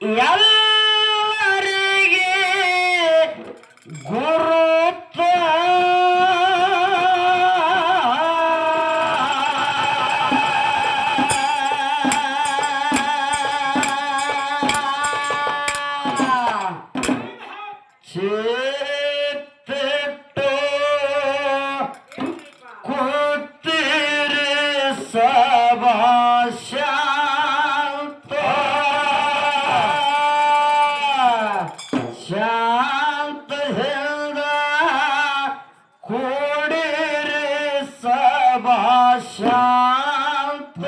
ಎಲ್ಲರಿಗೆ ಗುರುತ್ವ ಚಿತ್ತಿಟ್ಟು ಕೂತಿರಿ ಸಭಾ ಶಾಂತ ಶಾಂತ ಹಿಂದ ಕೂಡಿರಿ ಸಭಾ ಶಾಂತ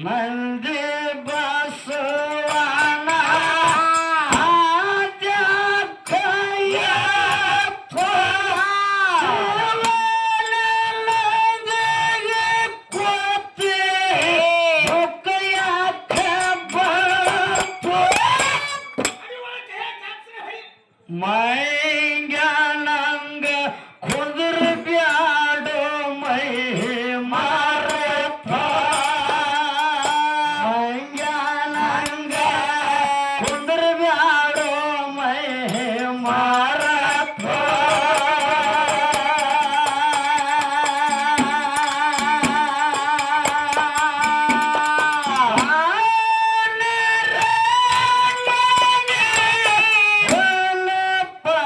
ಮಂದಿ ಬಸವನ ಆದ್ಯಕಯ್ಯ ಕೋತಿ ಮೈಂಗನಂಗ ಕುದುರ ಬ್ಯಾಡೋ ಮೈ ಮಾರಥ ಮೈಂಗನಂಗ ಕುದುರ ಬ್ಯಾಡೋ ಮೈ ಮಾರಥ ಪಾ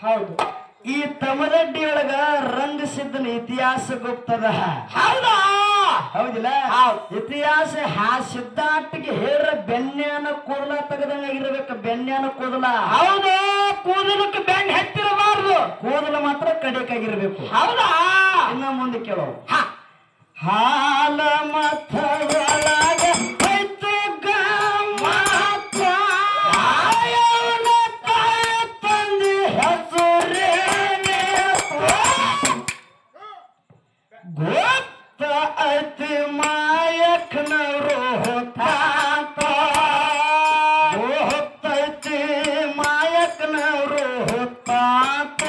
ಹೌದು. ಈ ತಮದಡ್ಡಿ ಒಳಗ ರಂಗಸಿದ್ದನ ಇತಿಹಾಸ ಗುಪ್ತದ. ಹೌದಾ? ಹೌದಿಲ್ಲ? ಇತಿಹಾಸ ಸಿದ್ಧಾಟಿಗೆ ಹೇಳ್ರ ಬೆನ್ಯಾನ ಕೂದಲ ತೆಗದಂಗಿರ್ಬೇಕು. ಬೆನ್ಯಾನ ಕೂದಲ. ಹೌದು. ಕೂದಲಕ್ಕೆ ಬೆನ್ನ ಹತ್ತಿರಬಾರ್ದು. ಕೂದಲು ಮಾತ್ರ ಕಡಿಕಾಗಿರ್ಬೇಕು. ಹೌದಾ? ಇನ್ನ ಮುಂದೆ ಕೇಳೋ. ಹಾಲ ಮಥದೊಳಗ ಐತು ಗಮ್ಮತ್ತ, ಆಯವನ ತಾಯ ತಂದೆ ಹೆಸರೇನೆ ಗೊತ್ತ ಐತಿ ಮಾಯಕ್ಕನವರು ಹೊತ್ತಾತ. ಗೊತ್ತೈತಿ ಮಾಯಕ್ಕನವರು ಹೊತ್ತಾತ.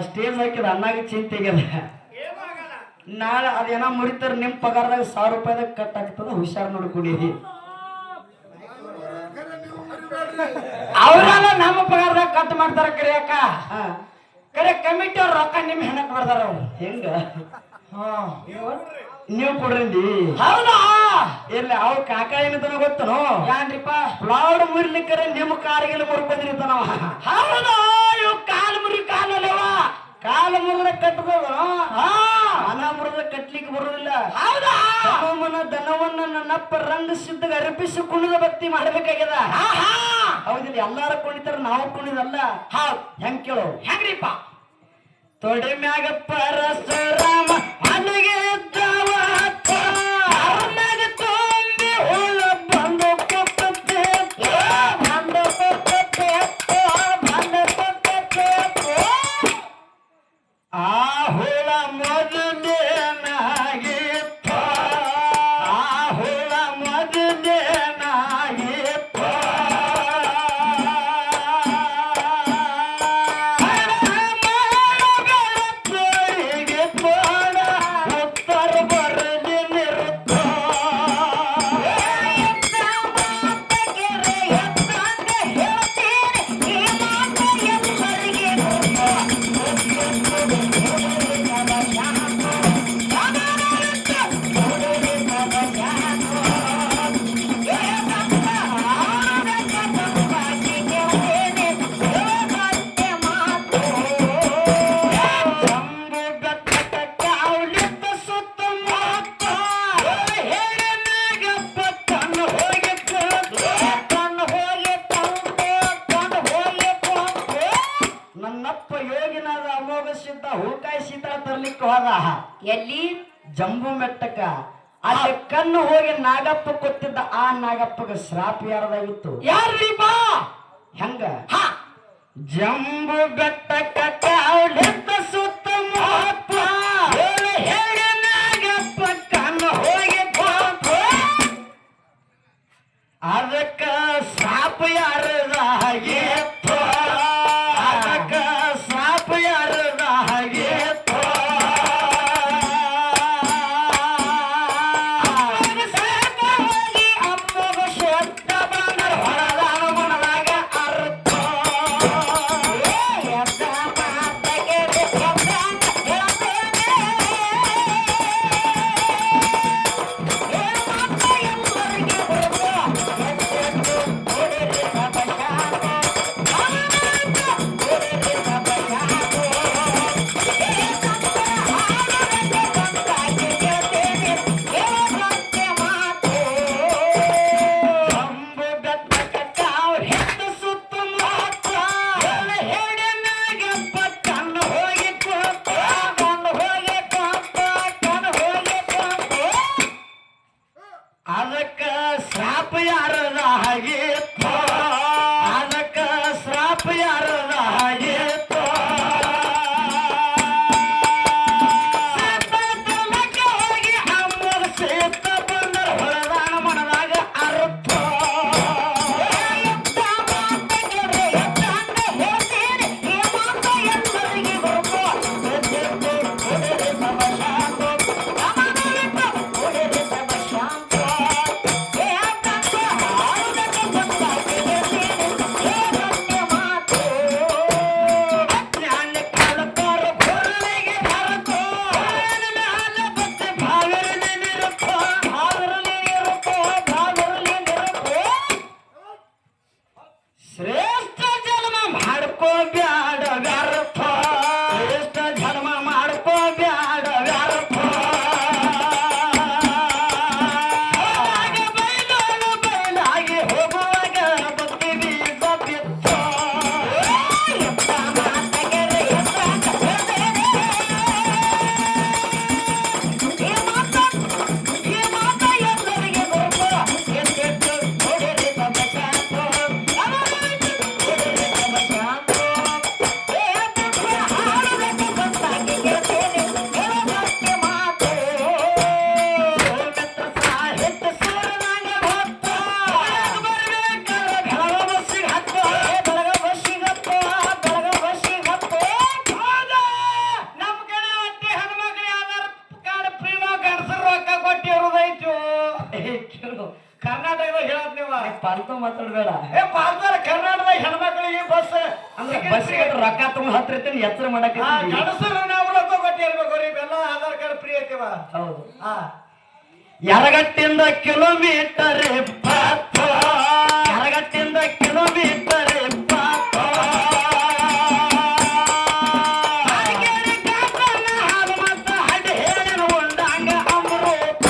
ಸ್ಟೇಜ್ ಹಾಕಿದ ಅನ್ನಾಗ ಚಿಂತೆಗೆಲ್ಲ ನಾಳೆ ಅದೇನ ಮುರಿತಾರ. ನಿಮ್ ಪಗಾರದಾಗ 1000 ರೂಪಾಯಿದಾಗ ಕಟ್ ಆಗ್ತದ. ಹುಷಾರ್ ನೋಡ್ಕೊಂಡಿರಿ. ಅವ್ರಲ್ಲ ನಮ್ಮ ಪಗಾರದಾಗ ಕಟ್ ಮಾಡ್ತಾರ ಕರಿಯಕ್ಕ. ಕರೆ ಕಮಿಟಿ ಅವ್ರ ರೊಕ್ಕ ನಿಮ್ ಹೆಣಕ್ ಬರ್ದಾರ. ಅವ್ರು ಹೆಂಗ ನೀವು ಕೊಡ್ರಿ. ಹೌದಾ? ಇರ್ಲಿ. ಅವ್ರ ಕಾಕ ಏನಂತಾನ ಗೊತ್ತನೋ? ಯಾನ್ರಿಪ್ಪ? ಪ್ಲಾಡ್ ಮುರಿಲಿಕ್ಕರೆ ನಿಮ್ಮ ಕಾಲಿಗೆಲ್ಲ ಮುರ್ಕೊಂಡಿರ್ತಾನವ. ಹೌದಾ? ಇವ್ ಕಾಲು ಮುರಿ ಕಾಲಲ್ಲವ. ಕಾಲು ಮುರಿದ್ರೆ ಕಟ್ಟಬಹುದು. ಮನ ಮುರಿದ್ರೆ ಕಟ್ಲಿಕ್ಕೆ ಬರುದಿಲ್ಲ. ಹೌದಾ? ದನವನ್ನ ನನ್ನಪ್ಪ ರಂಗಸಿದ್ದಾಗ ಅರ್ಪಿಸಿ ಕುಣಿದ ಭಕ್ತಿ ಮಾಡ್ಬೇಕಾಗ್ಯದ. ಹೌದಿಲ್ಲ? ಎಲ್ಲಾರು ಕುಣಿತಾರ, ನಾವು ಕುಣಿದಲ್ಲ. ಹೆಂಗ್ ಕೇಳೋ? ಹೆಂಗ್ರಿಪ್ಪ? ತೊಡೆ ಮ್ಯಾಗ ಪರಶುರಾಮ ಅಲ್ಲಿಗೆ ತುಂಬಿ ಹುಳ ಬಂದು ಕೊಟ್ಟೆ. ಆ ಹುಳ ಮೊದಲೇನಾಗಿತ್ತ, ಆ ಹುಳ ಮೊದಲೇನಾಗಿತ್ತ. ತೋಳಿಗೆ ತೋಳ ಯಪ್ಪ ಯೋಗಿನಾದ ಅಮೋಘ ಸಿದ್ಧ ಹೂಕಾಯಿ ಶೀತಳ ತರ್ಲಿಕ್ಕೆ ಹೋದ ಎಲ್ಲಿ ಜಂಬೂ ಬೆಟ್ಟಕ್ಕ ಅಲ್ಲಿ ಕಣ್ಣು ಹೋಗಿ ನಾಗಪ್ಪ ಕೊತ್ತಿದ್ದ ಆ ನಾಗಪ್ಪಗ ಶ್ರಾಪ ಯಾರದಾಗಿತ್ತು ಯಾರ್ರೀಪ ಹೆಂಗ ಹಾ ಜಂಬೂ ಬೆಟ್ಟಕ್ಕ ಕಾವಲಿದ್ದ ಸುತ್ತ ಮಹತ್ವ ಹೇಳಿ ನಾಗಪ್ಪ ಕಣ್ಣು ಹೋಗಿ ಅದಕ್ಕ ಶ್ರಾಪ ಯಾರದಾಗಿತ್ತು ಅದಕ್ಕ ಶ್ರಾಪ ಯಾರದಾಗಿತ್ತು ಅಮ್ಮಗ ಶಬ್ದ ಬಂದರ ಹೊರದಾನ ಮನದಾಗ ಅರ್ಥ ಅದಕ್ಕ ಶ್ರಾಪ ಯಾರದ ಹಾಗಿತ್ತು ಅದಕ್ಕ ಶ್ರಾಪ ಯಾರದ ಹಾಗಿತ್ತು ಹೋಗಿ ಅಮ್ಮಗ ಸೇತ ಬಂದರ ಹೊರದಾನ ಮನದಾಗ ಅರ್ಥ ಶ್ರೇಷ್ಠ ಜನ್ಮ ಮಾಡ್ಕೋ ಬ್ಯಾಡ ವ್ಯರ್ಥ ಶ್ರೇಷ್ಠ ಜನ್ಮ ಮಾಡ್ಕೋ ಬ್ಯಾಡ ವ್ಯರ್ಥ ಬೈಲಾಳು ಬೈಲಾಗಿ ಹೋಗುವಾಗ ಬತ್ತಿ ಬೀಜ ಬಿತ್ತ ಕರ್ನಾಟಕದಾಗ ಹೇಳತ್ ನೀವ ಪಾಲ್ತು ಮಾತಾಡ್ಬೇಡ ಪಾಲ್ತಾರ ಕರ್ನಾಟಕದಾಗ ಹೆಣ್ಮಕ್ಳಿಗೆ ಬಸ್ ಅಂದ್ರೆ ಬಸ್ಸಿಗೆ ರೊಕ್ಕ ತಗೊಂಡ್ ಹತ್ತಿರ್ತೀನಿ ಎಚ್ಚರ ಮಾಡಕ್ಕೆ ಗಣಸರು ನಾವು ರೊಕ್ಕ ಕೊಟ್ಟಿರ್ಬೇಕು ಇವೆಲ್ಲ ಆಧಾರ್ ಕಾರ್ಡ್ ಫ್ರೀ ಐತಿವ ಹೌದು ಹಾ ಯರಗಟ್ಟಿಂದ ಕಿಲೋಮೀಟರ್ 20 ಯರಗಟ್ಟಿಂದ ಕಿಲೋಮೀಟರ್ 20 ಹಾಲು ಮತ್ತ ಹಡ್ಡಿ ಹೇಳಿನ ಉಂಡಂಗ ಅಮೃತ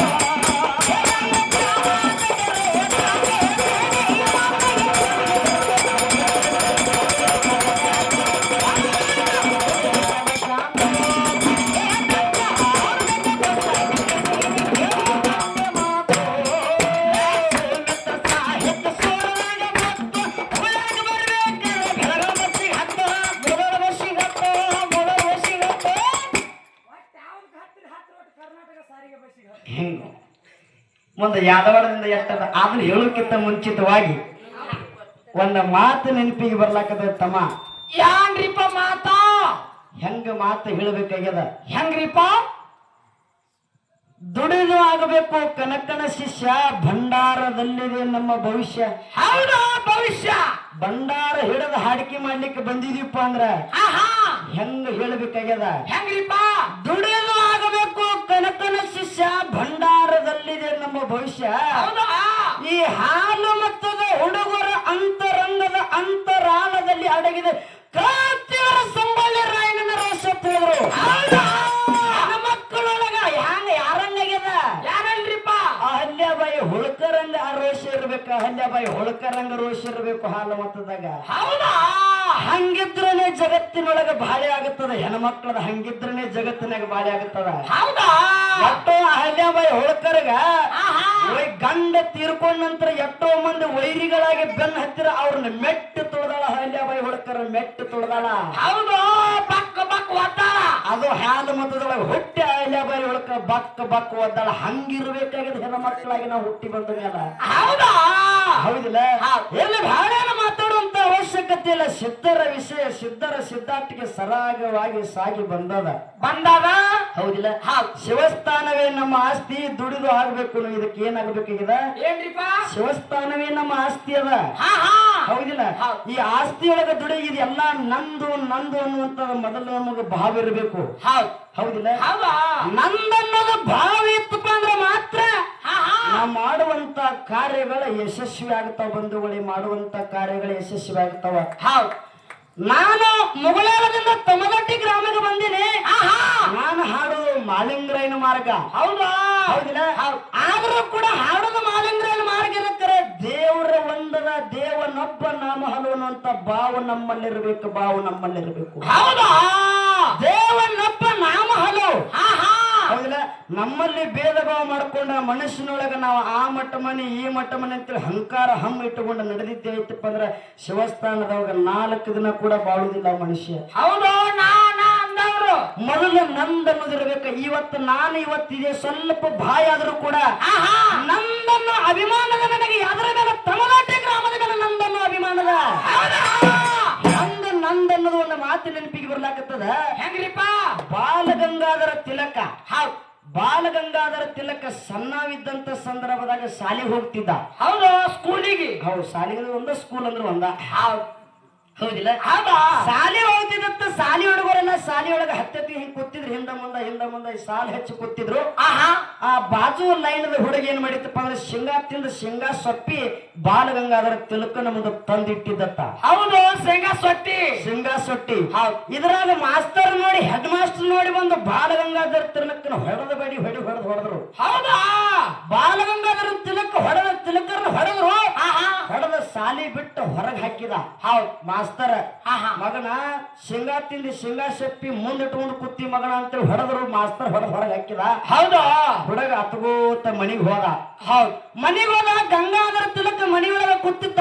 ಹಿಂಗ ಮುಂದೆ ಯಾದವಾಡದಿಂದ ಎಟ್ಟದ ಅದನ್ನ ಹೇಳೋಕ್ಕಿಂತ ಮುಂಚಿತವಾಗಿ ಒಂದ ಮಾತು ನೆನಪಿಗೆ ಬರ್ಲಾಕದ ತಮ್ಮ ಯಾನ್ರಿಪ್ಪ ಮಾತಾ ಹೆಂಗ ಮಾತು ಹೇಳಬೇಕಾಗ್ಯದ ಹೆಂಗ್ರಿಪ್ಪ ದುಡಿದು ಆಗಬೇಕು ಕನಕನ ಶಿಷ್ಯ ಭಂಡಾರದಲ್ಲಿದೆ ನಮ್ಮ ಭವಿಷ್ಯ ಹೌದು ಭವಿಷ್ಯ ಭಂಡಾರ ಹಿಡಿದು ಹಾಡಿಕೆ ಮಾಡ್ಲಿಕ್ಕೆ ಬಂದಿದೀಪ ಅಂದ್ರ ಆಹಾ ಹೆಂಗ ಹೇಳಬೇಕಾಗ್ಯದ ಹೆಂಗ್ರಿಪ್ಪ ದುಡಿದು ಆಗಬೇಕು ಕನಕನ ಶಿಷ್ಯ ಭಂಡಾರದಲ್ಲಿದೆ ನಮ್ಮ ಭವಿಷ್ಯ ಹೌದಾ ಈ ಹಾಲು ಮತ್ತದ ಹುಡುಗರ ಅಂತರಂಗದ ಅಂತರಾಳದಲ್ಲಿ ಅಡಗಿದೆ ಕ್ರಾಂತಿಯವರ ಸಂಬಳ್ಳಿ ರಾಯಣ್ಣನ ರೋಷ ತಿಳಿದ್ರು ಮಕ್ಕಳೊಳಗ ಹ್ಯಾಂಗ ಯಾರಂಗಾಗ್ಯದ ಯಾರಲ್ರಿಪ್ಪ ಅಹಲ್ಯಾಬಾಯಿ ಹುಳ್ಕರಂಗ ಆ ರೋಷ ಇರ್ಬೇಕು ಅಹಲ್ಯಾಬಾಯಿ ಹುಳ್ಕರಂಗ ರೋಷ ಇರ್ಬೇಕು ಹಾಲು ಮತ್ತದಾಗ ಹೌದಾ ಹಂಗಿದ್ರನೇ ಜಗತ್ತಿನೊಳಗ ಬಾಳೆ ಆಗುತ್ತದೆ. ಹೆಣ್ಮಕ್ಳದ ಹಂಗಿದ್ರನೇ ಜಗತ್ತಿನಾಗ ಬಾಳೆ ಆಗುತ್ತದ. ಹೌದಾ ಎಷ್ಟೋ ಅಹಲ್ಯಾಬಾಯಿ ಹೋಳ್ಕರ್ಗ ಗಂಡ ತೀರ್ಕೊಂಡ ನಂತರ ಎಷ್ಟೋ ಮಂದಿ ವೈರಿಗಳಾಗಿ ಬೆನ್ನ ಹತ್ತಿರ ಅವ್ರನ್ನ ಮೆಟ್ಟು ತುಳಿದಾಳ. ಅಹಲ್ಯಾಬಾಯಿ ಹೋಳ್ಕರ್ ಮೆಟ್ಟು ತುಳಿದಾಳ. ಹೌದು ಬಕ್ ಬಕ್ ಒದ್ದಾಳ. ಅದು ಹಾಲು ಮತದೊಳಗೆ ಹುಟ್ಟಿ ಅಹಲ್ಯಾಬಾಯಿ ಹೋಳ್ಕರ್ ಬಕ್ ಬಕ್ ಒದ್ದಾಳ. ಹಂಗಿರ್ಬೇಕಾಗಿದೆ ಹೆಣ್ಮಕ್ಳಾಗಿ ನಾವು ಹುಟ್ಟಿ ಬಂದ ಮೇಲೆ. ಹೌದಾ ಹೌದಿಲ್ಲ? ಎಲ್ಲಿ ಭಾಳೇನ ಮಾತಾಡುವಂತ ಅವಶ್ಯಕತೆ ಇಲ್ಲ. ಸಿದ್ಧರ ವಿಷಯ ಸಿದ್ಧರ ಸಿದ್ಧಾಂತಕ್ಕೆ ಸರಾಗವಾಗಿ ಸಾಗಿ ಬಂದದ. ಹೌದಿಲ್ಲ? ಶಿವಸ್ಥಾನವೇ ನಮ್ಮ ಆಸ್ತಿ, ದುಡಿದು ಆಗ್ಬೇಕು. ಇದಕ್ಕೆ ಏನಾಗಬೇಕಾಗಿದೆ? ಶಿವಸ್ಥಾನವೇ ನಮ್ಮ ಆಸ್ತಿ ಅದ. ಹೌದಿಲ್ಲ? ಈ ಆಸ್ತಿಯೊಳಗ ದುಡಿ ಇದೆಲ್ಲ ನಂದು ನಂದು ಅನ್ನುವಂತ ಮೊದಲು ನಮಗೆ ಭಾವ ಇರಬೇಕು. ಹೌದಿಲ್ಲ? ನಂದನ್ನೋದು ಭಾವ ಇತ್ತಪ್ಪ ಅಂದ್ರೆ ಮಾತ್ರ ನಾವು ಮಾಡುವಂತ ಕಾರ್ಯಗಳ ಯಶಸ್ವಿ ಆಗ್ತಾವ. ಬಂಧುಗಳಿಗೆ ಮಾಡುವಂತ ಕಾರ್ಯಗಳ ಯಶಸ್ವಿ ಆಗ್ತಾವ. ನಾನು ಮುಗಳೇರದಿಂದ ತಮಲಟ್ಟಿ ಗ್ರಾಮಕ್ಕೆ ಬಂದಿನಿ. ನಾನು ಹಾಡೋದು ಮಾಲಿಂಗರಾಯನ ಮಾರ್ಗ. ಹೌದಾ? ಹೌದಿಲ್ಲ? ಆದ್ರೂ ಕೂಡ ಹಾಡೋದು ಮಾಲಿಂಗರಾಯನ ಮಾರ್ಗ ಇರಕ್ಕರೆ ದೇವರ ಒಂದದ ದೇವನೊಬ್ಬ ನಾಮ ಹಲುವನ್ನುವಂತ ಭಾವ ನಮ್ಮಲ್ಲಿರ್ಬೇಕು. ಭಾವ ನಮ್ಮಲ್ಲಿರ್ಬೇಕು. ಹೌದಾ? ದೇವನೊಬ್ಬ ನಾಮ ಹಲೋ. ಹೌದಿಲ್ಲ? ನಮ್ಮಲ್ಲಿ ಭೇದ ಭಾವ ಮಾಡ್ಕೊಂಡ ಮನುಷ್ಯನೊಳಗ ನಾವು ಆ ಮಟ್ಟ ಮನೆ ಈ ಮಟ್ಟ ಮನೆ ಅಂತೇಳಿ ಅಹಂಕಾರ ಹಮ್ಮ ಇಟ್ಟುಕೊಂಡು ನಡೆದಿದ್ದೆ ಐತಪ್ಪ ಅಂದ್ರೆ ಶಿವಸ್ಥಾನದವಾಗ 4 ದಿನ ಕೂಡ ಬಾಳುದಿಲ್ಲ ಮನುಷ್ಯ. ಹೌದು? ಮೊದಲು ನಂದನ್ನೋದಿರ್ಬೇಕು. ಇವತ್ತು ನಾನು ಇವತ್ತಿದೆ ಸ್ವಲ್ಪ ಬಾಯಿ ಆದ್ರೂ ಕೂಡ ನಂದನ್ನು ಅಭಿಮಾನದ ನನಗೆ ಯಾವ್ದ್ರ ಮೇಲೆ ತಮಲಾಟೆ ಗ್ರಾಮದ ಮೇಲೆ ನಂದನ್ನು ಅಭಿಮಾನದ ನಂದನ್ನೋದು ಒಂದು ಮಾತು ನೆನಪಿಗೆ ಬರ್ಲಾಕತ್ತದ. ಹೆಂಗ್ರಿಪ್ಪ? ಬಾಲಗಂಗಾಧರ ತಿಲಕ. ಬಾಲಗಂಗಾಧರ ತಿಲಕ ಸಣ್ಣವಿದ್ದಂತ ಸಂದರ್ಭದಾಗ ಶಾಲೆಗೆ ಹೋಗ್ತಿದ್ದ. ಹೌದು? ಸ್ಕೂಲಿಗೆ. ಹೌದು, ಶಾಲೆಗೆ ಒಂದ ಸ್ಕೂಲ್ ಅಂದ್ರೆ ಒಂದ. ಹೌದಿಲ್ಲ? ಶಾಲೆ ಹೋಗ್ತಿದ್ದ. ಶಾಲೆ ಹುಡುಗರೆಲ್ಲ ಶಾಲೆಯೊಳಗ ಹತ್ತಿ ಹಿಂಗ್ ಕೂತಿದ್ರು. ಹಿಂದ ಮುಂದ ಸಾಲ ಹೆಚ್ಚು ಕೂತಿದ್ರು. ಆ ಬಾಜು ಲೈನ್ ಹುಡುಗ ಏನ್ ಮಾಡಿತ್ತಪ್ಪ ಅಂದ್ರೆ ಶೇಂಗಾ ತಿಂದು ಶೇಂಗಾ ಸೊಪ್ಪಿ ಬಾಲಗಂಗಾಧರ ತಿಲಕನ ಮುಂದೆ ತಂದಿಟ್ಟಿದ್ದತ್ತ. ಹೌದು? ಶೇಂಗಾ ಸೊಟ್ಟಿ. ಇದ್ರಾಗ ಮಾಸ್ತರ್ ನೋಡಿ, ಹೆಡ್ ಮಾಸ್ಟರ್ ನೋಡಿ ಬಂದು ಬಾಲಗಂಗಾಧರ ತಿಲಕನ ಹೊಡೆದ್ರು. ಹೌದಾ? ಬಾಲಗಂಗಾಧರ ತಿಲಕರನ್ನ ಹೊಡೆದ ಶಾಲೆ ಬಿಟ್ಟು ಹೊರಗೆ ಹಾಕಿದ. ಹೌದು ಮಾಸ್ತರ್. ಮಗನ ಶೇಂಗಾ ತಿಂದು ಶೇಂಗಾ ಸೊಪ್ಪಿ ಮುಂದಿಟ್ಕೊಂಡು ಕುತ್ತಿ ಮಗನ ಅಂತೇಳಿ ಹೊಡೆದ್ರು. ಮಾಸ್ತರ್ ಹೊರಗೆ ಹಾಕಿದ. ಹೌದಾ? ಹುಡುಗ ಹತ್ಕೋತ ಮನಿಗ್ ಹೋದ. ಹೌದ್ ಮನಿಗ್ ಹೋದ. ಗಂಗಾಧರ ತಿಲಕ ಮನಿಯೊಳಗ ಕೂತಿದ್ದ.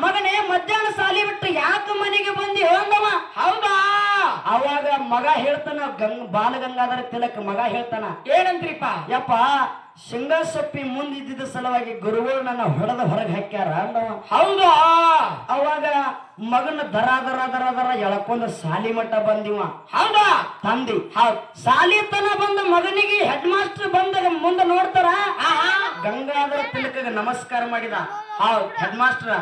ಮಗನೇ ಮಧ್ಯಾಹ್ನ ಶಾಲೆ ಬಿಟ್ಟು ಯಾಕೆ ಮನೆಗೆ ಬಂದಿ ಅಂದವ. ಹೌದಾ? ಅವಾಗ ಮಗ ಹೇಳ್ತಾನ, ಬಾಲಗಂಗಾಧರ ತಿಲಕ ಮಗ ಹೇಳ್ತಾನ, ಏನಂತ್ರಿಪ್ಪ? ಯಪ್ಪ, ಶೇಂಗಾ ಸೊಪ್ಪಿ ಮುಂದಿದ್ದ ಸಲುವಾಗಿ ಗುರುಗಳು ನನ್ನ ಹೊರಗೆ ಹಾಕ್ಯಾರ ಅಂದವ. ಹೌದಾ? ಅವಾಗ ಮಗನ ದರ ಎಳ್ಕೊಂಡ ಸಾಲಿ ಮಟ್ಟ ಬಂದಿವ. ಹೌದಾ? ತಂದಿ. ಹೌದ್ ಸಾಲಿ ತನ ಬಂದ ಮಗನಿಗೆ ಹೆಡ್ ಮಾಸ್ಟರ್ ಬಂದಾಗ ಮುಂದೆ ನೋಡ್ತಾರ. ಗಂಗಾಧರ ತಿಲಕಗೆ ನಮಸ್ಕಾರ ಮಾಡಿದ. ಹೌದ್ ಹೆಡ್ ಮಾಸ್ಟರ್,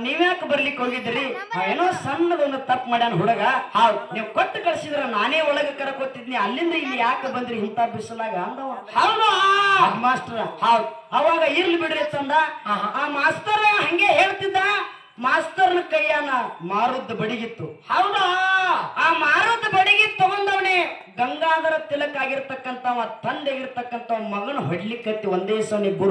ನೀವ್ಯಾಕೆ ಬರ್ಲಿಕ್ಕೆ ಹೋಗಿದ್ರಿ? ಏನೋ ಸಣ್ಣದೊಂದು ತಪ್ಪು ಮಾಡ್ಯಾನ ಹುಡುಗ. ಹೌದ್ ನೀವು ಕೊಟ್ಟು ಕಳ್ಸಿದ್ರ ನಾನೇ ಒಳಗೆ ಕರಕೋತಿದ್ನಿ. ಅಲ್ಲಿಂದ ಇಲ್ಲಿ ಯಾಕೆ ಬಂದ್ರಿ ಇಂತ ಬಿಸಿಲಾಗ ಅಂದವ. ಹೌದಾ? Head master. ಹೌದ್ ಅವಾಗ ಇರ್ಲಿ ಬಿಡ್ರಿ ಚಂದ. ಆ ಮಾಸ್ತರ್ ಹಂಗೆ ಹೇಳ್ತಿದ್ದ. ಮಾಸ್ತರ್ನ ಕೈಯಾನ ಮಾರುದ್ದ ಬಡಿಗಿತ್ತು. ಹೌದಾ? ಆ ಮಾರುದ್ದ ಬಡಿಗಿ ತಗೊಂಡವನೇ ಗಂಗಾಧರ ತಿಲಕ ಆಗಿರ್ತಕ್ಕಂಥವ ತಂದೆಗಿರ್ತಕ್ಕಂಥವ ಮಗನ ಹೊಡ್ಲಿಕ್ಕತ್ತಿ ಒಂದೇ ಸಲ ಗುರು